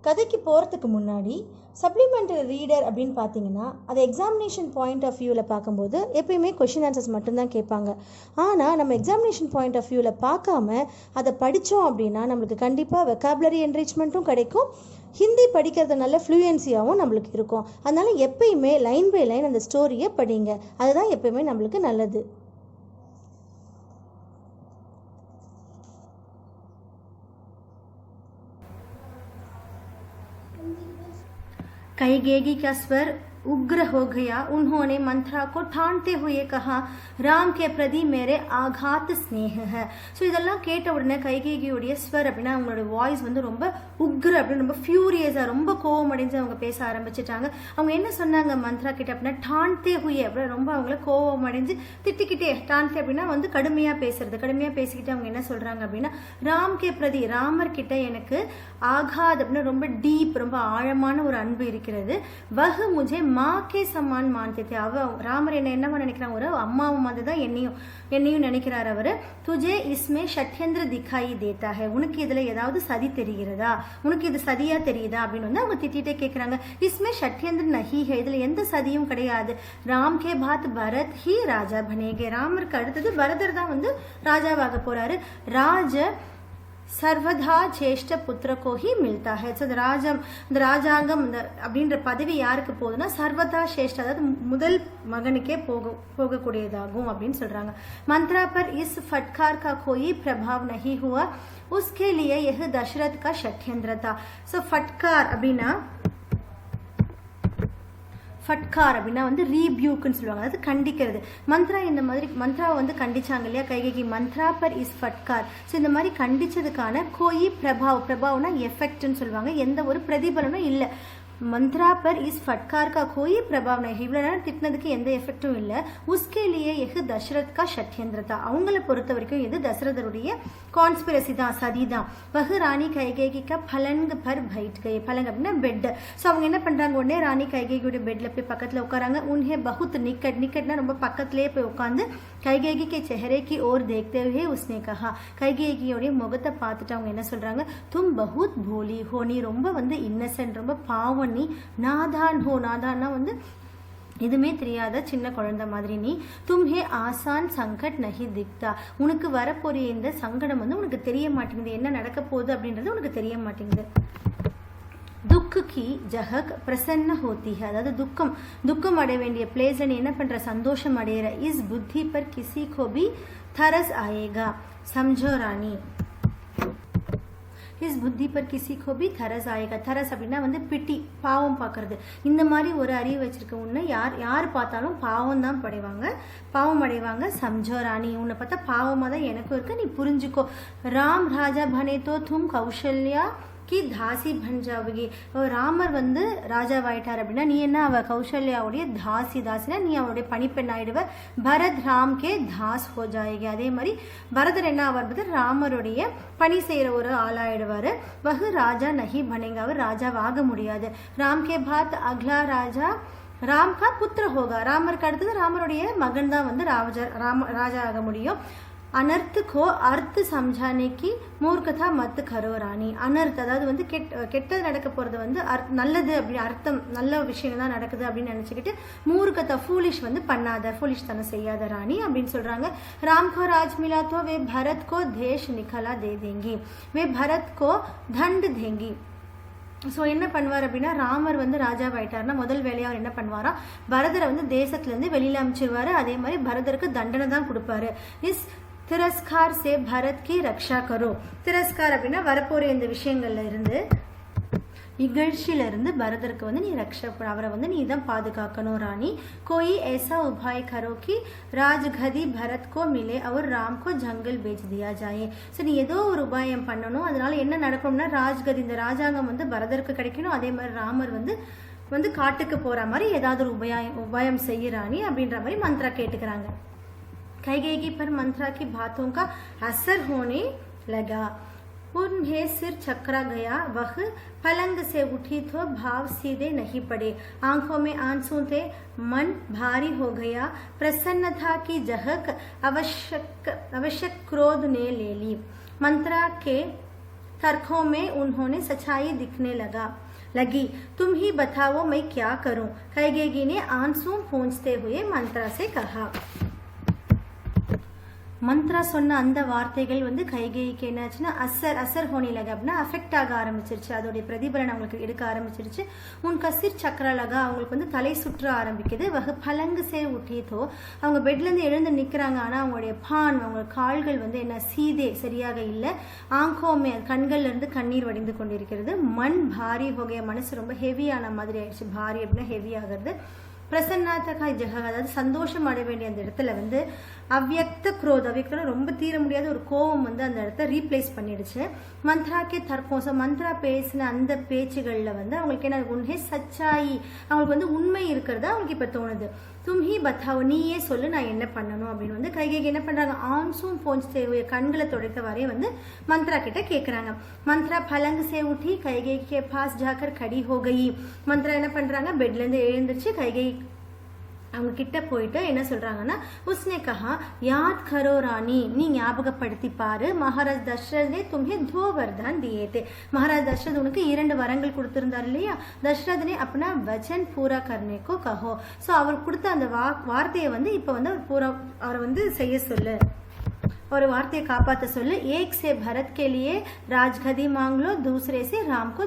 கதைக்கு போகிறதுக்கு முன்னாடி சப்ளிமெண்டரி ரீடர் அப்படின்னு பார்த்தீங்கன்னா அது எக்ஸாமினேஷன் பாயிண்ட் ஆஃப் வியூவில் பார்க்கும்போது எப்பயுமே கொஷின் ஆன்சர்ஸ் மட்டும்தான் கேட்பாங்க. ஆனால் நம்ம எக்ஸாமினேஷன் பாயிண்ட் ஆஃப் வியூவில் பார்க்காம அதை படித்தோம் அப்படின்னா நம்மளுக்கு கண்டிப்பாக வெக்காபுலரி என்ரிச்மெண்ட்டும் கிடைக்கும், ஹிந்தி படிக்கிறது நல்ல ஃப்ளூயன்சியாகவும் நம்மளுக்கு இருக்கும். அதனால் எப்பயுமே லைன் பை லைன் அந்த ஸ்டோரியை படிங்க, அதுதான் எப்பயுமே நம்மளுக்கு நல்லது. कैकेयी का स्वर उग्र हो गया। उन्होंने मंत्रा को ठानते हुए कहा, राम के प्रति मेरे आघात स्नेह है. ஸோ இதெல்லாம் கேட்ட உடனே கைகேயியோடைய ஸ்வர் அப்படின்னா அவங்களோட வாய்ஸ் வந்து ரொம்ப உக்ர அப்படின்னு ரொம்ப ஃபியூரியஸாக ரொம்ப கோவம் அடைஞ்சு அவங்க பேச ஆரம்பிச்சிட்டாங்க. அவங்க என்ன சொன்னாங்க மந்த்ரா கிட்ட அப்படின்னா டான்தே ஹுயே அப்படின்னு ரொம்ப அவங்கள கோவம் அடைஞ்சு திட்டிக்கிட்டே, டான்தே அப்படின்னா வந்து கடுமையாக பேசுறது, கடுமையாக பேசிக்கிட்டு அவங்க என்ன சொல்கிறாங்க அப்படின்னா ராம் கே பிரதி ராமர் கிட்ட எனக்கு ஆகாத் அப்படின்னு ரொம்ப டீப் ரொம்ப ஆழமான ஒரு அன்பு இருக்கிறது. வஹ் முஜே மாக்கே சமான் மான்தே தே. ராமர் என்னவா நினைக்கிறாங்க, ஒரு அம்மாவை மாதிரி தான் என்னையும் நினைக்கிறார் அவர். துஜே இஸ்மே ஷட்யந்திர திகாயி தேத்தா ஹை, உனக்கு இதுல ஏதாவது சதி தெரிகிறதா, உனக்கு இது சதியா தெரியுதா அப்படின்னு வந்து அவங்க திட்டிகிட்டே கேட்கிறாங்க. இஸ்மே ஷட்யந்திர நஹி ஹை, இதுல எந்த சதியும் கிடையாது. ராம் கே பாத் பரத் ஹி ராஜா பனேகே, ராமருக்கு அடுத்தது பரதர் தான் வந்து ராஜாவாக போறாரு. ராஜ சர்வதா சேஷ்ட புத்திரக்கோ ஹி மில்தா ஹை. ஸோ இந்த ராஜாங்கம் அப்படின்ற பதவி யாருக்கு போகுதுன்னா சர்வதா சேஷ்ட, அதாவது முதல் மகனுக்கே போகக்கூடியதாகும் அப்படின்னு சொல்றாங்க. मंत्रा पर इस फटकार का कोई प्रभाव नहीं हुआ, उसके लिए यह दशरथ का षड्यंत्र था. ஸோ ஃபட்கார் அப்படின்னா வந்து ரீபியூக்குன்னு சொல்லுவாங்க, அதாவது கண்டிக்கிறது. மந்த்ரா இந்த மாதிரி மந்த்ராவை வந்து கண்டிச்சாங்க இல்லையா கைகேயி, மந்த்ரா பர் இஸ் ஃபட்கார். ஸோ இந்த மாதிரி கண்டிச்சதுக்கான கோயி பிரபாவ்னா எஃபெக்ட்னு சொல்லுவாங்க, எந்த ஒரு பிரதிபலனும் இல்லை. मंत्रा पर इस फटकार का कोई प्रभाव नहीं, இவ்வளோ நேரம் திட்டினதுக்கு எந்த எஃபெக்டும் இல்லை. உஸ்கே லியே எஹ் தசரத் கா ஷட்யந்திர தா, அவங்கள பொறுத்த வரைக்கும் இது தசரதருடைய கான்ஸ்பிரசி தான், சதி தான். வஹ் ராணி கைகேயி கா பலங்க் பர் பைட் கே, பலங்க் அப்படின்னா பெட். ஸோ அவங்க என்ன பண்ணுறாங்க, உடனே ராணி கைகேயியோட பெட்ல போய் பக்கத்தில் உட்காராங்க. உன்ஹே பகுத் நிக்கட்னா ரொம்ப பக்கத்துலேயே போய் உட்காந்து கைகேயி கே செஹரே கி ஓர் தேக்தே ஹுயே உஸ்னே கஹா, கைகேயியோடைய முகத்தை பார்த்துட்டு அவங்க என்ன சொல்றாங்க, தும் பகுத் போலி ஹோ, நீ ரொம்ப வந்து இன்னசென்ட், ரொம்ப பாவம், நீ நாதான் ஹோ, நாதான்னா வந்து எதுவுமே தெரியாத சின்ன குழந்தை மாதிரி நீ. தும்ஹே ஆசான் சங்கட் நஹி திக்தா, உனக்கு வரப்போறிய இந்த சங்கடம் வந்து உனக்கு தெரிய மாட்டேங்குது, என்ன நடக்க போகுது அப்படின்றது உனக்கு தெரிய மாட்டேங்குது. துக் கி ஜஹக் பிரசன்ன ஹோத்தி ஹை, அதாவது துக்கம் அடைய வேண்டிய பிளேஸ்ல நீ என்ன பண்ற, சந்தோஷம் அடையிற. இஸ் புத்தி பர் கிசி கோ பி தரஸ் ஆயேகா சம்ஜோ ராணி, இஸ் புத்தி பர் கிசி கோ பி தரஸ் ஆயேகா. தரஸ் அப்படின்னா வந்து பிட்டி, பாவம் பார்க்கறது. இந்த மாதிரி ஒரு அறிவு வச்சிருக்க உன்னை யார் பார்த்தாலும் பாவம் தான் பாவம் அடைவாங்க. சம்ஜோ ராணி, உன்னை பார்த்தா பாவமாக தான் எனக்கும் இருக்கு, நீ புரிஞ்சுக்கோ. ராம் ராஜா பனே தோ தும் கௌசல்யா கி தாசி பஞ்சாவுகி, ராமர் வந்து ராஜாவாயிட்டார் அப்படின்னா நீ என்ன, அவ கௌசல்யாவுடைய தாசினா நீ அவனுடைய பணிப்பெண் ஆயிடுவ. பரத் ராம் கே தாஸ் ஹோ ஜாயேகி, அதே மாதிரி பரதர் என்ன ஆவார், ராமருடைய பணி செய்யற ஒரு ஆளாயிடுவாரு. வஹு ராஜா நஹி பனேங்க, அவர் ராஜாவாக முடியாது. ராம் கே பாத் அக்லா ராஜா ராம் கா புத்திர ஹோகா, ராமருக்கு அடுத்தது ராமருடைய மகன் தான் வந்து ராஜா ஆக முடியும். அனர்த்து கோ அர்த்து சம்ஜானேக்கி மூர்க்கதா மத்து கரோ ராணி. அனர்த் அதாவது வந்து கெட்டது நடக்க போகிறது வந்து நல்லது அப்படி அர்த்தம், நல்ல விஷயம் தான் நடக்குது அப்படின்னு நினச்சிக்கிட்டு மூர்க்கதா ஃபூலிஷ் வந்து பண்ணாத, ஃபூலிஷ் தானே செய்யாத ராணி அப்படின்னு சொல்கிறாங்க. ராம் கோ ராஜ் மிலா தோ வே பரத் கோ தேஷ் நிக்கலா தே தேங்கி, வே பரத் கோ தண்ட் தேங்கி. ஸோ என்ன பண்ணுவார் அப்படின்னா ராமர் வந்து ராஜாவாயிட்டார்னா முதல் வேலையாக அவர் என்ன பண்ணுவாரா, பரதரை வந்து தேசத்துலேருந்து வெளியில் அமைச்சிருவாரு. அதே மாதிரி பரதருக்கு தண்டனை தான் கொடுப்பாரு. இஸ் திரஸ்கார் சே பரத் கி ரக்ஷா கரோ, திரஸ்கார் அப்படின்னா வரப்போற இந்த விஷயங்கள்ல இருந்து, இகழ்ச்சியிலிருந்து பரதருக்கு வந்து நீ அவரை வந்து நீ தான் பாதுகாக்கணும் ராணி. கோயி ऐसा उपाय करो कि राजगद्दी भरत को मिले और राम को जंगल बेच दिया जाए. ஸோ நீ ஏதோ ஒரு உபாயம் பண்ணணும், அதனால என்ன நடக்கணும்னா ராஜ்கதி இந்த ராஜாங்கம் வந்து பரதருக்கு கிடைக்கணும், அதே மாதிரி ராமர் வந்து காட்டுக்கு போற மாதிரி ஏதாவது ஒரு உபாயம் செய்யறானி அப்படின்ற மாதிரி மந்த்ரா கேட்டுக்கிறாங்க. कैकेयी पर मंत्रा की बातों का असर होने लगा, उन्हें सिर चकरा गया. वह पलंग से उठी तो भाव सीधे नहीं पड़े, आंखों में आंसू थे, मन भारी हो गया. प्रसन्नता की झलक आवश्यक क्रोध ने ले ली. मंत्रा के तर्कों में उन्होंने सच्चाई दिखने लगी। तुम ही बताओ मैं क्या करूं, कैकेयी ने आंसू पोंछते हुए मंत्रा से कहा। மந்த்ரா சொன்ன அந்த வார்த்தைகள் வந்து கைகேயிக்கு என்னாச்சுன்னா அசர் ஹோனி லகா அப்படின்னா அஃபெக்ட் ஆக ஆரம்பிச்சிருச்சு. அதோடைய பிரதிபலன் அவங்களுக்கு எடுக்க ஆரம்பிச்சிருச்சு. உன் கசிர் சக்கர லகா அவங்களுக்கு வந்து தலை சுற்ற ஆரம்பிக்குது. வகு பலங்கு சே உட்டியதோ அவங்க பெட்லேருந்து எழுந்து நிற்கிறாங்க. ஆனால் அவங்களுடைய பான் அவங்க கால்கள் வந்து என்ன சீதே சரியாக இல்லை. ஆங்கோமே கண்கள்ல இருந்து கண்ணீர் வடிந்து கொண்டிருக்கிறது. மண் பாரி ஹோகைய மனசு ரொம்ப ஹெவியான மாதிரி ஆயிடுச்சு. பாரி அப்படின்னா ஹெவி ஆகிறது. பிரசன்னாத்தகா ஜஹ அதாவது சந்தோஷம் அடைய வேண்டிய அந்த இடத்துல வந்து அவ்யக்த குரோத் அவ்யக்தம் ரொம்ப தீர முடியாத ஒரு கோபம் வந்து அந்த இடத்த ரீப்ளேஸ் பண்ணிடுச்சு. மந்த்ராக்கே தர்ப்போசம் மந்த்ரா பேசின அந்த பேச்சுகளில் வந்து அவங்களுக்கு என்ன உன்ஹே சச்சாயி அவங்களுக்கு வந்து உண்மை இருக்கிறதா அவங்களுக்கு இப்போ தோணுது. தும்ஹி பத்தாவோ நீயே சொல்லு நான் என்ன பண்ணணும் அப்படின்னு வந்து கைகேயி என்ன பண்றாங்க ஆன்சூம் போஞ்சு கண்களை துடைத்த வரையும் வந்து மந்த்ரா கிட்ட கேட்குறாங்க. மந்த்ரா பலங்கு சே உठी கைகேயி கே பாஸ் ஜாக்கர் கடி ஹோ கயி. மந்த்ரா என்ன பண்றாங்க பெட்லேருந்து எழுந்திருச்சு கைகேயி அவங்க கிட்ட போயிட்டு என்ன சொல்றாங்கன்னா உஸ்னே கஹா யாத் கரோ ராணி நீ ஞாபகப்படுத்தி பாரு மகாராஜ் தசரதே தும்ஹே தோ வரதான் தியேதே. மகாராஜ் தசரத் உனக்கு 2 வரங்கள் கொடுத்திருந்தார் இல்லையா. தசரதனே அப்பனா வச்சன் பூரா கர்னேக்கோ கஹோ. ஸோ அவர் கொடுத்த அந்த வார்த்தையை வந்து இப்போ வந்து அவரை வந்து செய்ய சொல்லு, ஒரு வார்த்தையை காப்பாற்ற சொல்லு. ஏக் சே பரத் கே லியே ராஜ்கதி மாங்லோ दूसरे से राम को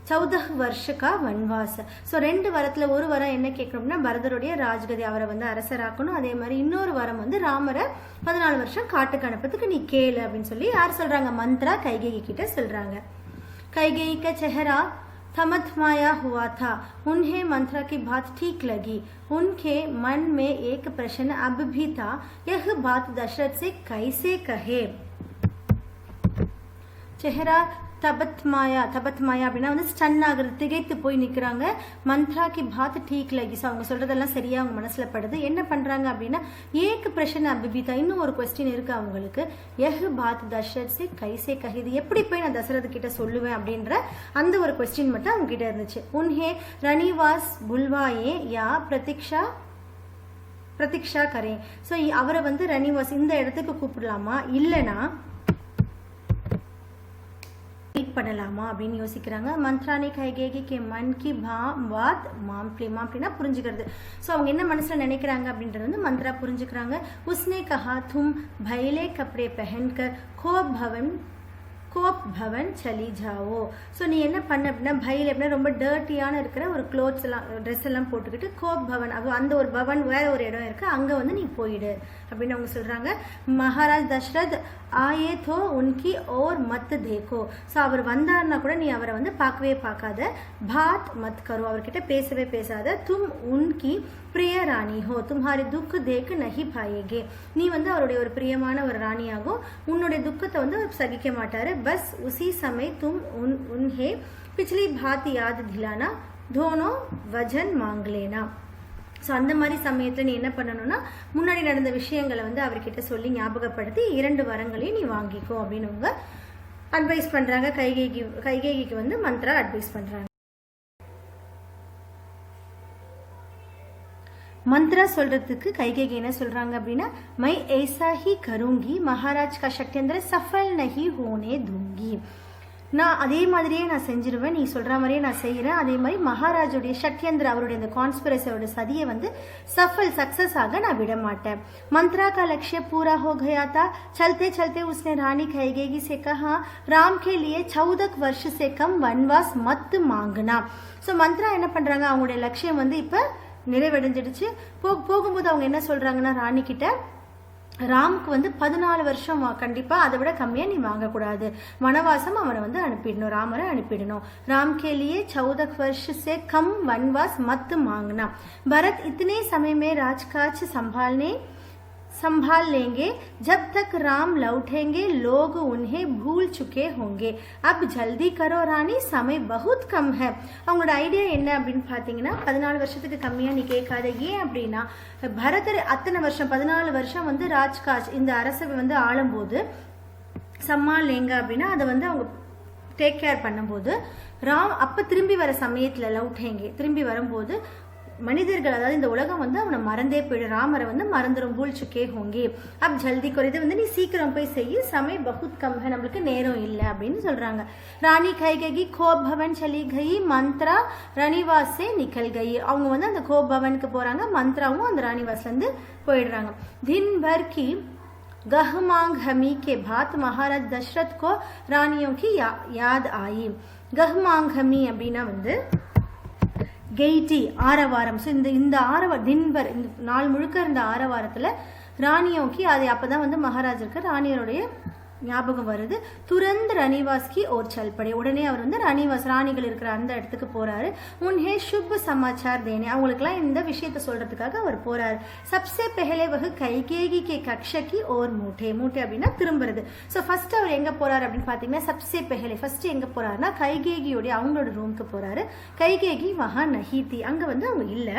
14 வருஷ கா வன்வாஸ். ஸோ 2 வரத்துல ஒரு வரம் என்ன கேட்கணும்னா பரதருடைய ராஜ்கதி அவரை வந்து அரசராக்கணும். அதே மாதிரி இன்னொரு வரம் வந்து ராமரை 14 வருஷம் காட்டுக்கு அனுப்பத்துக்கு நீ கேளு அப்படின்னு சொல்லி யார் சொல்றாங்க மந்த்ரா கைகேயி கிட்ட சொல்றாங்க. கைகேயி का चेहरा थमथमाया हुआ था. उन्हें मंत्रा की बात ठीक लगी. उनके मन में एक प्रश्न अब भी था, यह बात दशरथ से कैसे कहे. चेहरा தபத்மாயா அப்படின்னா வந்து ஸ்டன் ஆகுறது திகைத்து போய் நிற்கிறாங்க. மந்த்ராக்கு பாத் டீக் லகி. ஸோ அவங்க சொல்றதெல்லாம் சரியா அவங்க மனசுல படுது. என்ன பண்றாங்க அப்படின்னா ஏக் பிரச்சனை அபிபிதா இன்னும் ஒரு கொஸ்டின் இருக்கு அவங்களுக்கு. எஹ் பாத் தசரத் சே கைசே கஹிது எப்படி போய் நான் தசரத் கிட்ட சொல்லுவேன் அப்படின்ற அந்த ஒரு கொஸ்டின் மட்டும் அவங்க கிட்ட இருந்துச்சு. உன்ஹே ரணிவாஸ் புல்வாயே யா பிரதீக்ஷா கரேன். ஸோ அவரை வந்து ரணிவாஸ் இந்த இடத்துக்கு கூப்பிடலாமா இல்லைனா பண்ணலாமா அப்படின்னு யோசிக்கிறாங்க. மந்த்ரானே கைகேயி கே மன் கி பாத் மாம்ப்ளினா புரிஞ்சுக்கிறது. ஸோ அவங்க என்ன மனசுல நினைக்கிறாங்க அப்படின்றது வந்து மந்த்ரா புரிஞ்சுக்கிறாங்க. உஸ்னே கஹா தும் பைலே கப்படே பஹன்கர் கோப் பவன் சலி ஜாவோ. ஸோ நீ என்ன பண்ண அப்படின்னா பைல் அப்படின்னா ரொம்ப டர்ட்டியான இருக்கிற ஒரு க்ளோத்ஸ் எல்லாம் ட்ரெஸ் எல்லாம் போட்டுக்கிட்டு கோப் பவன் அந்த ஒரு பவன் வேற ஒரு இடம் இருக்கு அங்கே வந்து நீ போயிடு அப்படின்னு அவங்க சொல்றாங்க. மகாராஜ் தசரத் ஆயே தோ உன்கி ஓர் மத் தேக்கோ. ஸோ அவர் வந்தார்னா கூட நீ அவரை வந்து பார்க்கவே பார்க்காத. பாத் மத் கரோ அவர்கிட்ட பேசவே பேசாத. தும் உன்கி பிரிய ராணி ஹோ தும்ஹாரி துக் தேக்கு நஹி பாயேகே. நீ வந்து அவருடைய ஒரு பிரியமான ஒரு ராணியாகும். உன்னுடைய துக்கத்தை வந்து அவர் சகிக்க மாட்டாரு. बस उसी समय तुम उन्हें पिछली बात याद दिलाना, दोनों वजन मांग लेना. ஸோ அந்த மாதிரி சமயத்தில் நீ என்ன பண்ணணும்னா முன்னாடி நடந்த விஷயங்களை வந்து அவர்கிட்ட சொல்லி ஞாபகப்படுத்தி 2 வரங்களையும் நீ வாங்கிக்கோ அப்படின்னு அவங்க அட்வைஸ் பண்ணுறாங்க. கைகேயிக்கு வந்து மந்த்ரா அட்வைஸ் பண்ணுறாங்க. मंत्रा சொல்றதுக்கு கைகேயி என்ன சொல்றாங்க அப்படின்னா मैं ऐसा ही करूंगी महाराज का षट्यंत्र सफल नहीं होने दूंगी. நான் அதே மாதிரியே நான் செஞ்சிருவேன். நீ சொல்ற மாதிரியே நான் செய்யறேன். அதே மாதிரி மகாராஜுடைய ஷட்யந்திர அவருடைய இந்த கான்ஸ்பிரசியோட சதியை வந்து सक्सेस ஆக நான் விட மாட்டேன். मंत्रा का लक्ष्य पूरा हो गया था. चलते चलते उसने रानी कैकेयी से कहा, राम के लिए 14 वर्ष से कम वनवास मत मांगना. ஸோ மந்த்ரா என்ன பண்றாங்க அவங்களுடைய லட்சியம் வந்து இப்ப நிறைவடைஞ்சிடுச்சு. போகும்போது அவங்க என்ன சொல்றாங்கன்னா ராணி கிட்ட ராமுக்கு வந்து 14 வருஷம் கண்டிப்பா அதை விட கம்மியா நீ வாங்கக்கூடாது. வனவாசம் அவனை வந்து அனுப்பிடணும், ராமரை அனுப்பிடணும். राम के लिए 14 वर्ष से कम वनवास मत मांगना. भरत इतने समय में राजकाज संभाल लेंगे. जब तक राम लौटेंगे लोग उन्हें भूल चुके होंगे. अब जल्दी करो रानी, समय बहुत कम है. அவங்களோட ஐடியா என்ன அப்படின்னு பார்த்தீங்கன்னா 14 வருஷத்துக்கு கம்மியாக நீ கேட்காத. ஏன் அப்படின்னா பரதர் அத்தனை வருஷம் 14 வருஷம் வந்து ராஜ்காஜ் இந்த அரசவை வந்து ஆளும்போது சம்மாலேங்க அப்படின்னா அதை வந்து அவங்க டேக் கேர் பண்ணும்போது ராம் அப்போ திரும்பி வர சமயத்தில் லவுட்டேங்க திரும்பி வரும்போது மனிதர்கள் அதாவது இந்த உலகம் வந்து அவனை மறந்தே போயிடும், ராமரை வந்து மறந்துடும், பூல் சுக்கே ஹோங்கி அப் ஜல்தி குறைது வந்து நீ சீக்கிரம் போய் செய்ய, சமய பகுத் கம் ஹை, நம்மளுக்கு நேரம் இல்லை அப்படின்னு சொல்றாங்க. ராணி கைகேயி கோப் பவன் சலி கயி, மந்த்ரா ராணிவாஸ் சே நிக்கல் கயி. அவங்க வந்து அந்த கோப் பவனுக்கு போறாங்க, மந்த்ராவும் அந்த ராணிவாஸ்ல இருந்து போயிடுறாங்க. தின் பர் கி गहमांग हमी के बाद महाराज दशरथ को रानियों की याद आई. गहमांग हमी அப்படின்னா வந்து கெய்டி ஆரவாரம். ஸோ இந்த தின்பர் இந்த நாள் முழுக்க இருந்த ஆரவாரத்தில் ராணியோக்கி அது அப்போதான் வந்து மகாராஜருக்கு ராணியருடைய ஞாபகம் வருது. துரந்த் ராணிவாஸ்கி ஓர் சல்படை. உடனே அவர் வந்து ராணிவாஸ் ராணிகள் இருக்கிற அந்த இடத்துக்கு போறாரு. உன்ஹே சுப் சமாச்சார் தேனே, அவங்களுக்குலாம் இந்த விஷயத்த சொல்றதுக்காக அவர் போறாரு. சப்சே பெஹலே வகு கைகேயி கே கக்ஷகி ஓர் மூட்டே. மூட்டே அப்படின்னா திரும்புறது. ஸோ ஃபர்ஸ்ட் அவர் எங்க போறாரு அப்படின்னு பாத்தீங்கன்னா சப்சே பெஹலே ஃபர்ஸ்ட் எங்க போறாருன்னா கைகேகியோடைய அவங்களோட ரூமுக்கு போறாரு. கைகேகி மகா நஹீதி, அங்க வந்து அவங்க இல்ல.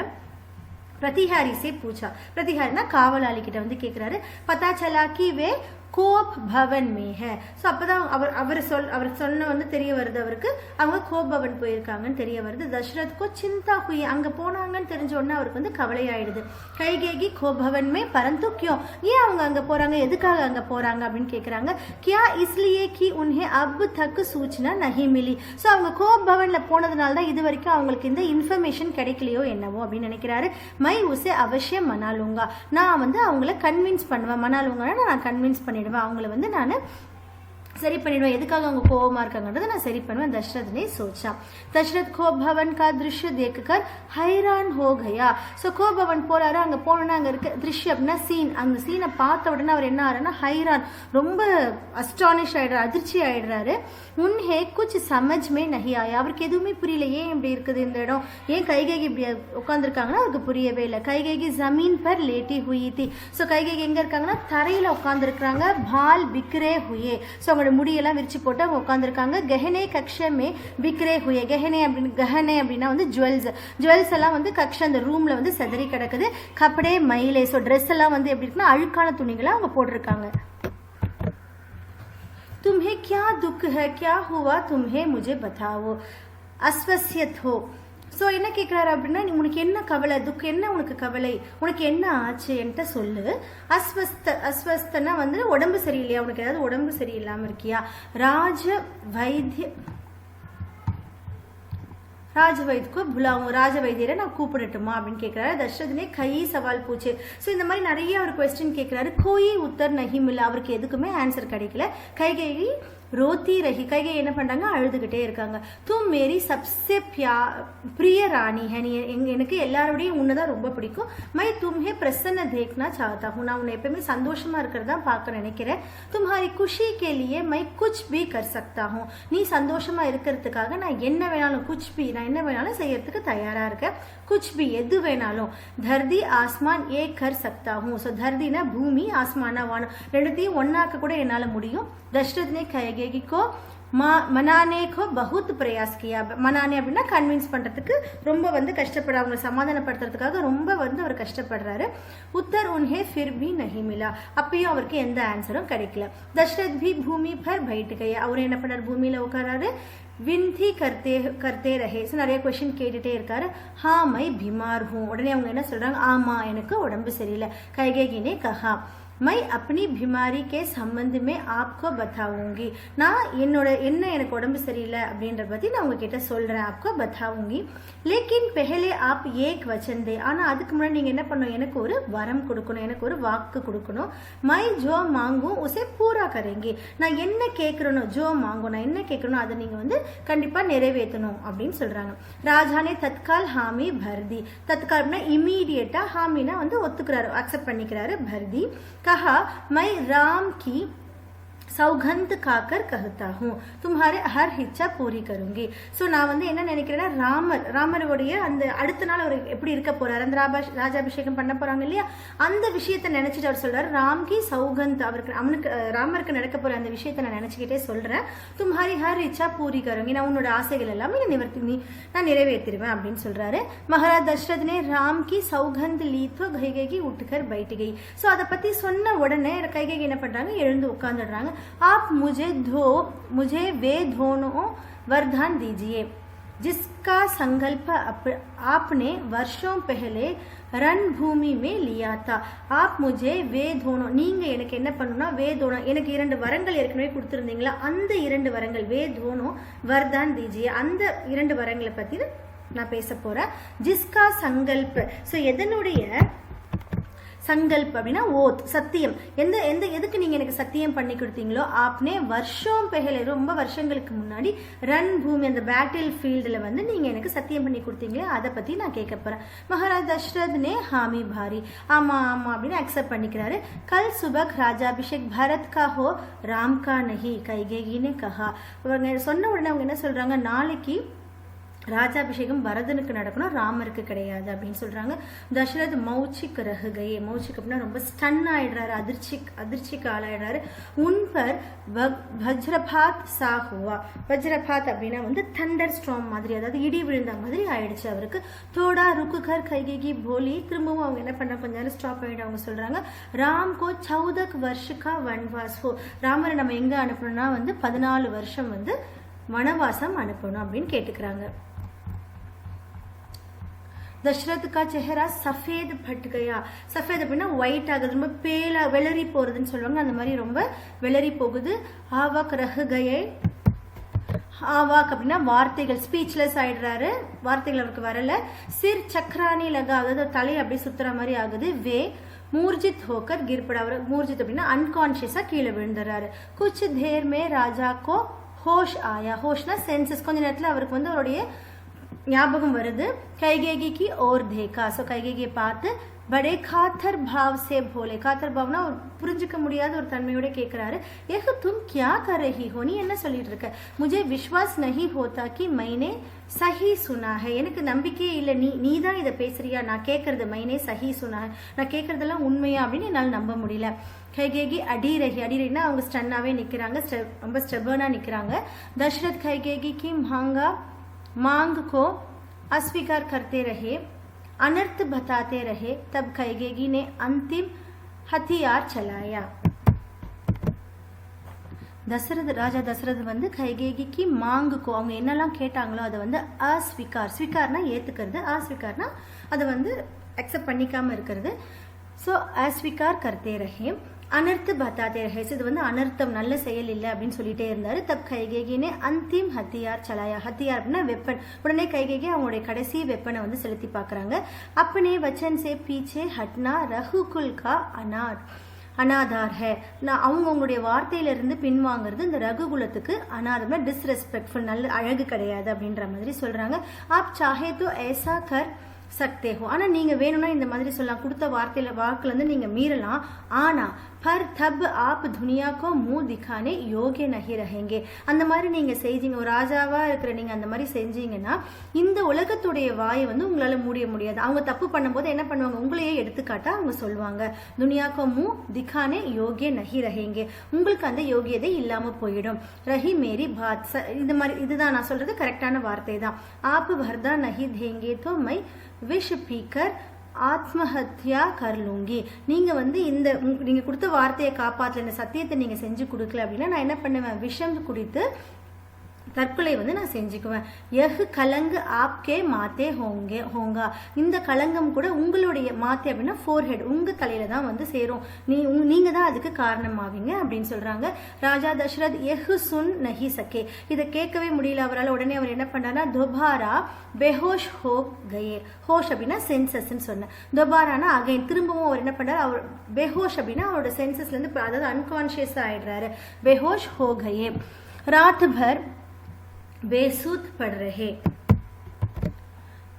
प्रतिहारी से पूछा, प्रतिहारी कावलाली किட்ட வந்து கேக்குறாரு. पता चला कि वे கோப் பவன் மே ஹே. ஸோ அப்போதான் அவர் சொன்ன வந்து தெரிய வருது, அவருக்கு அவங்க கோப் பவன் போயிருக்காங்கன்னு தெரிய வருது. தசரத்கோ சிந்தா ஹுயி, அங்கே போனாங்கன்னு தெரிஞ்ச உடனே அவருக்கு வந்து கவலை ஆயிடுது. கைகேகி கோப் பவன் மே பரந்து கியோ, ஏன் அவங்க அங்கே போறாங்க, எதுக்காக அங்கே போறாங்க அப்படின்னு கேட்குறாங்க. கியா இஸ்லியே கி உன்ஹே அப் தக்கு சூச்சனா நஹி மிலி. ஸோ அவங்க கோப் பவனில் போனதுனால தான் இது வரைக்கும் அவங்களுக்கு இந்த இன்ஃபர்மேஷன் கிடைக்கலையோ என்னவோ அப்படின்னு நினைக்கிறாரு. மை உசே அவசியம் மனாலுங்கா, நான் வந்து அவங்கள கன்வின்ஸ் பண்ணுவேன், மனாலுங்கன்னா நான் கன்வின்ஸ் பண்ணிடுவேன், அவங்கள வந்து நான் சரி பண்ணிடுவேன், எதுக்காக அவங்க கோபமா இருக்காங்கன்றதை நான் சரி பண்ணுவேன். தசரத் ने सोचा. दशरथ கோப் பவன் का दृश्य देखकर हैरान हो गया. ஸோ கோப் பவன் போறாரு, அங்க போனோன்னா அங்க இருக்க திருஷ்யம் அப்படின்னா சீன், அந்த சீனை பார்த்த உடனே அவர் என்ன ஆறாருன்னா ஹைரான், ரொம்ப அஸ்டானிஷ் ஆயிடுறாரு, அதிர்ச்சி ஆயிடுறாரு. உன்ஹே குச் சமஜ் மே நஹி ஆயா, அவருக்கு எதுவுமே புரியல, ஏன் இப்படி இருக்குது இந்த இடம், ஏன் கைகேகி இப்படி உட்காந்துருக்காங்கன்னா அவருக்கு புரியவே இல்லை. கைகேகி ஜமீன் பர் லேட்டி ஹுயி தி. ஸோ கைகேகி எங்க இருக்காங்கன்னா தரையில உட்காந்துருக்காங்க. பால் பிக்ரே ஹுயே, ஸோ அவங்களோட முடியெல்லாம் விரிச்சு போட்டு அவங்க உட்காந்துருக்காங்க. கெஹனே கக்ஷமே பிக்ரே ஹுயே, கெஹனே அப்படின்னா வந்து ஜுவல்ஸ் எல்லாம் வந்து கக்ஷ அந்த ரூம்ல வந்து செதறி கிடக்குது. கப்படே மயிலே, ஸோ ட்ரெஸ் எல்லாம் வந்து எப்படி இருக்குன்னா அழுக்கான துணிகளை அவங்க போட்டிருக்காங்க. तुम्हें क्या दुख है, क्या हुआ तुम्हें, मुझे बताओ, अस्वस्थ हो. ஸோ என்ன கேட்குறாரு அப்படின்னா, நீ உனக்கு என்ன கவலை, துக்கம் என்ன, உனக்கு கவலை, உனக்கு என்ன ஆச்சு என்கிட்ட சொல்லு. அஸ்வஸ்தனா வந்து உடம்பு சரியில்லையா, உனக்கு ஏதாவது உடம்பு சரியில்லாமல் இருக்கியா. ராஜவைத்யको बुलाऊं, ராஜவைத்தியரை நான் கூப்பிடட்டுமா அப்படின்னு கேட்கிறாரு. தசரத்னே கை சவால் பூச்சு. ஸோ இந்த மாதிரி நிறைய அவர் கொஸ்டின் கேட்கிறாரு. கோயி உத்தர் நஹி மில்லா, அவருக்கு எதுக்குமே ஆன்சர் கிடைக்கல. கைகேயி ரோத்தி ரஹி, கைகை என்ன பண்றாங்க, அழுதுகிட்டே இருக்காங்க. தும் மேரி சப்சே பிரிய ராணி ஹே, நீ எனக்கு எல்லாரோடையும் உன்னதான் ரொம்ப பிடிக்கும். மை தும்ஹே பிரசன்ன தேக்னா சாத்தா ஹூ, நான் உன்னை எப்பவுமே சந்தோஷமா இருக்கிறதா பார்க்க நினைக்கிறேன். தும்ஹாரி குஷி கே லியே மை குச் பி கர் சக்தா ஹூ, நீ சந்தோஷமா இருக்கிறதுக்காக நான் என்ன வேணாலும், குச் பி நான் என்ன வேணாலும் செய்யறதுக்கு தயாரா இருக்கேன். குச் பி எது வேணாலும். தர்தி ஆஸ்மான் ஏ கர் சக்தா ஹூ, ஸோ தர்தினா பூமி, ஆஸ்மானா வானம், ரெண்டுத்தையும் ஒன்னாக்க கூட என்னால முடியும். தசரத் ने கைகேயி को மனானே கோ பகுத் பிரயாஸ் கியா. மனானே அப்படின்னா கன்வின்ஸ் பண்றதுக்கு ரொம்ப வந்து கஷ்டப்படுற, அவங்களை சமாதானப்படுத்துறதுக்காக ரொம்ப வந்து அவர் கஷ்டப்படுறாரு. உத்தர் உன்ஹே ஃபிர் பி நஹி மிலா, அப்பயும் அவருக்கு எந்த ஆன்சரும் கிடைக்கல. தசரத் பி பூமி பர் பைட் கயே, அவர் என்ன பண்ணார், பூமியில உட்காராரு. விந்தி கர்த்தே ரஹே, ஸோ நிறைய கொஸ்டின் கேட்டுட்டே இருக்காரு. ஹா மை பிமார் ஹூ, உடனே அவங்க என்ன சொல்றாங்க, ஆமா எனக்கு உடம்பு சரியில்லை. கைகேயினே கஹா मैं अपनी बीमारी के संबंध में आपको बताऊंगी, நான் எனக்கு உடம்பு சரியில்லை அப்படின்ற பத்தி நான் உங்ககிட்ட சொல்றேன், आपको बताऊंगी. लेकिन पहले आप एक वचन दे, ஆனா அதுக்கு முன்னாடி நீங்க என்ன பண்ணணும், எனக்கு ஒரு வரம் கொடுக்கணும், எனக்கு ஒரு வாக்கு கொடுக்கணும். मैं जो मांगू उसे पूरा करेंगे, நான் என்ன கேட்கிறேனோ, ஜோ மாங்கோ நான் என்ன கேட்கிறேனோ அதை நீங்க வந்து கண்டிப்பா நிறைவேற்றணும் அப்படின்னு சொல்றாங்க. ராஜானே தத்கால் ஹாமி பர்தி, தத்கால்னா இமீடியட்டா, ஹாமினா வந்து ஒத்துக்கிறாரு, அக்செப்ட் பண்ணிக்கிறாரு. பர்தி कहा मैं राम की சௌகந்த் காக்கர் கஹத்தா ஹூ தும்ஹாரே ஹர் இச்சா பூரி கருங்கி. ஸோ நான் வந்து என்ன நினைக்கிறேன்னா, ராமருடைய அந்த அடுத்த நாள் அவர் எப்படி இருக்க போறாரு, அந்த ராஜாபிஷேகம் பண்ண போறாங்க இல்லையா, அந்த விஷயத்த நினைச்சிட்டு அவர் சொல்றாரு, ராம்கி சௌகந்த், ராமருக்கு நடக்க போற அந்த விஷயத்த நான் நினைச்சுக்கிட்டே சொல்றேன். தும்ஹாரி ஹர் இச்சா பூரி கருங்கி, நான் உன்னோட ஆசைகள் எல்லாமே நான் நிறைவேற்றிடுவேன் அப்படின்னு சொல்றாரு. மகாராஜ் தசரத்னே ராம்கி சௌகந்த் லீத்தோ கைகேயி உட்கர் பைட் கை. ஸோ அதை பத்தி சொன்ன உடனே கைகேயி என்ன பண்றாங்க, எழுந்து உட்கார்ந்துடுறாங்க. आप मुझे वे दोनों वरदान दीजिए, जिसका संकल्प आपने वर्षों पहले रणभूमि में लिया था आप मुझे वे दोनों நீங்க எனக்கு என்ன பண்ணனும்னா வே दोनों எனக்கு இரண்டு வரங்கள் ஏற்கனவே கொடுத்திருந்தீங்களா அந்த இரண்டு வரங்கள் வே दोनों वरदान दीजिए அந்த இரண்டு வரங்களை பத்தி நான் பேச போறேன் जिसका संकल्प சோ எதனுடைய संकल्प அப்படினா ஓத் சத்தியம் எந்த எதுக்கு நீங்க எனக்கு சத்தியம் பண்ணி கொடுத்தீங்களோ आपने वर्षों पहले ரொம்ப வருஷங்களுக்கு முன்னாடி रणभूमि அந்த பேட்டில் ஃபீல்ட்ல வந்து நீங்க எனக்கு சத்தியம் பண்ணி கொடுத்தீங்களே அத பத்தி நான் கேட்க போறேன் महाराज दशरथ ने हामी भारी ஆமா ஆமா அப்படினு அக்செப்ட் பண்ணிக்கிறாரு कल सुबह राजाभिषेक भारत का हो राम का नहीं कैकेयी ने कहा அவங்க சொன்ன உடனே அவங்க என்ன சொல்றாங்க நாளைக்கு ராஜாபிஷேகம் பரதனுக்கு நடக்கணும் ராமருக்கு கிடையாது அப்படின்னு சொல்றாங்க தசரத் மௌச்சிக் ரஹ் கயே மௌச்சிக் அப்படின்னா ரொம்ப ஸ்டன் ஆயிடுறாரு அதிர்ச்சிக்கு ஆளாயிடுறாரு உன்பர் வஜ்ரபாத் சா ஹுவா வஜ்ரபாத் அப்படின்னா வந்து தண்டர் ஸ்ட்ராம் மாதிரி அதாவது இடி விழுந்த மாதிரி ஆயிடுச்சு அவருக்கு தோடா ருக்குகர் கைகேகி போலி திரும்பவும் அவங்க என்ன பண்ண கொஞ்ச நேரம் ஸ்டாப் ஆயிட்டு அவங்க சொல்றாங்க ராம் கோ 14 வருஷக்கா வன்வாஸ் ஹோ ராமரை நம்ம எங்க அனுப்பணும்னா வந்து 14 வருஷம் வந்து வனவாசம் அனுப்பணும் அப்படின்னு கேட்டுக்கிறாங்க दशरथ का चेहरा सफेद फट गया सफेद அப்படினா ஒயிட் ஆகுது ரொம்ப பேலா வெளரி போறதுன்னு சொல்வாங்க அந்த மாதிரி ரொம்ப வெளரி போகுது ஆவாக் ரஹ் கயே ஆவாக் அப்படினா வார்த்தைகள் ஸ்பீச்லெஸ் ஆயிடுறாரு வார்த்தைகள் அவருக்கு வரல சிர் சக்கரானி லகா அதாவது தலை அப்படியே சுத்துற மாதிரி ஆகுது வே मूर्जित होकर गिर पड़ा और मूर्जित அப்படினா அன்கான்ஷியஸா கீழே விழுந்துறாரு कुछ देर में राजा को होश आया होशना सेंसेस கொஞ்ச நேரத்துல அவருக்கு வந்து அவருடைய ஞாபகம் வருது கைகேகி की ओर देखा सो கைகேகியை பார்த்து बड़े खातर भाव से बोले खातर भावना புரிஞ்சிக்க முடியாத ஒரு தன்மையோட கேக்குறாரு ஏக तुम क्या कर रही हो நீ என்ன சொல்லிட்டு இருக்க मुझे विश्वास नहीं होता कि मैंने सही सुना है எனக்கு நம்பிக்கையே இல்ல நீ தான் இத பேசுறியா நான் கேக்குறது मैंने सही सुना है நான் கேக்குறதெல்லாம் உண்மையா அப்படி என்னால நம்ப முடியல கைகேகி அடிரேனா அவங்க ஸ்டன்னாவே நிக்கறாங்க ரொம்ப ஸ்டெபர்னா நிக்கறாங்க தசரத் கைகேகி की मांग को अस्वीकार करते रहे अनर्थ बताते रहे तब कैकेयी ने अंतिम हथियार चलाया தசரத் ராஜா தசரத் வந்து கைகேயிக்கு மாங்குக்கு அவங்க என்னெல்லாம் கேட்டாங்களோ அதை வந்து ஸ்வீகார்னா ஏத்துக்கிறது அஸ்வீகார்னா அதை வந்து அக்செப்ட் பண்ணிக்காம இருக்கிறது சோ அஸ்வீகார் करते रहे अनर्थ बताते रहे இது வந்து அனர்த்தம் நல்ல செயல் இல்ல அப்படினு சொல்லிட்டே இருந்தாரு तब कैकेयी ने अंतिम हथियार चलाया हथियार அப்படினா வெப்பன் உடனே கைகேயி அவங்களுடைய கடைசி வெப்பனை வந்து செலுத்தி பார்க்கறாங்க अपने वचन से पीछे हटना रघुकुल का अनाधार है நான் அவங்களுடைய வார்த்தையில இருந்து பின்வாங்குறது இந்த ரகுகுலத்துக்கு அனாதமா டிஸ்ரெஸ்பெக்ட்ஃபுல் நல்ல அழகு கிடையாது அப்படின்ற மாதிரி சொல்றாங்க आप चाहे तो ऐसा कर सकते हो ஆனா நீங்க வேணும்னா இந்த மாதிரி சொல்லலாம் கொடுத்த வாக்குல இருந்து நீங்க மீறலாம் ஆனா पर तब आप दुनिया को मुंह दिखाने योग्य नहीं रहेंगे அந்த மாதிரி நீங்க செஞ்சீங்க ஒரு ராஜாவா இருக்கிற நீங்க அந்த மாதிரி செஞ்சீங்கன்னா இந்த உலகத்துடைய வாயை வந்து உங்களால மூட முடியாது அவங்க தப்பு பண்ணும்போது என்ன பண்ணுவாங்க உங்களையே எடுத்துக்காட்டா அவங்க சொல்வாங்க दुनिया को मुंह दिखाने योग्य नहीं रहेंगे உங்களுக்கு அந்த யோகியதை இல்லாம போய்டும் रही मेरी बात இந்த மாதிரி இதுதான் நான் சொல்றது கரெக்ட்டான வார்த்தை தான் आप वरदान नहीं देंगे तो मैं विष पीकर ஆத்மஹத்யா கர்லூங்கி நீங்க வந்து இந்த நீங்க கொடுத்த வார்த்தையை காப்பாத்தல இந்த சத்தியத்தை நீங்க செஞ்சு கொடுக்கல அப்படின்னா நான் என்ன பண்ணுவேன் விஷம் குடித்து தற்கொலை வந்து நான் செஞ்சுக்குவேன் யஹ் கலங்க் ஆப்கே மாத்தே ஹோங்கா இந்த கலங்கம் கூட உங்களுடைய மாத்தே அப்படின்னா ஃபோர்ஹெட் உங்க தலையில தான் வந்து சேரும் நீங்க தான் அதுக்கு காரணமாவீங்க அப்படின்னு சொல்றாங்க ராஜா தசரத் யஹ் சுன் நஹி சகே இத கேட்கவே முடியல அவரால் உடனே அவர் என்ன பண்றாருன்னா துபாரா பெஹோஷ் ஹோ கயே ஹோஷ் அப்படின்னா சென்சஸ்ன்னு சொன்னேன் துபாரானா அகைன் திரும்பவும் அவர் என்ன பண்றாரு அவர் பெஹோஷ் அப்படின்னா அவரோட சென்சஸ்ல இருந்து அதாவது அன்கான்ஷியஸ் ஆயிடுறாரு பெஹோஷ் ஹோ கயே रात भर बेसूद पड़ रहे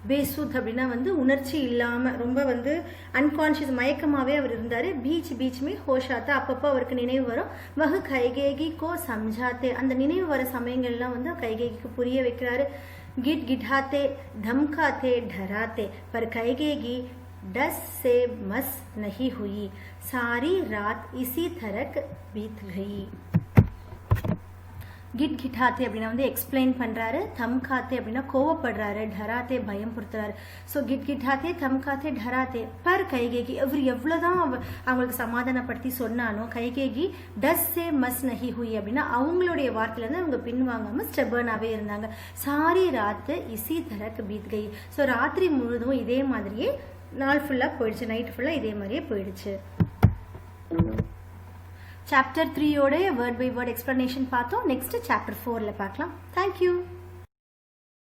बेसूद அப்படினா வந்து உணர்ச்சி இல்லாம ரொம்ப வந்து அன்கான்ஷியஸ் மயக்கமாவே அவர் இருந்தாரு बीच में होश आता அப்பப்ப அவருக்கு நினைவு வரும் वह கைகேயி को समझाते அந்த நினைவு வர சமயங்கள்லாம் வந்து கைகேயிக்கு புரிய வைக்கிறாரு गिटगिटाते धमकाते डराते पर कैकेयी डस से मस नहीं हुई सारी रात इसी तरह बीत गई கிட் கிட்டாத்தே அப்படின்னா வந்து எக்ஸ்பிளைன் பண்ணுறாரு, தம்காத்தே அப்படின்னா கோவப்படுறாரு, டராத்தே பயம் பொறுத்துறாரு. ஸோ கிட் கிட்டாத்தே தம்காத்தே டராத்தே பர் கைகேகி இவர் எவ்வளோதான் அவங்களுக்கு சமாதானப்படுத்தி சொன்னாலும் கைகேகி டஸ் சே மஸ் நஹி ஹுய் அப்படின்னா அவங்களுடைய வார்த்தையிலேருந்து அவங்க பின்வாங்காமல் ஸ்டெபர்னாகவே இருந்தாங்க. சாரி ராத்து இசி தரக்கு பீத் கை. ஸோ ராத்திரி முழுதும் இதே மாதிரியே நாள் ஃபுல்லாக போயிடுச்சு, நைட் ஃபுல்லாக இதே மாதிரியே போயிடுச்சு. Chapter 3 word by word explanation பார்த்தோம். நெக்ஸ்ட் சாப்டர் 4 பார்க்கலாம். தேங்க்யூ.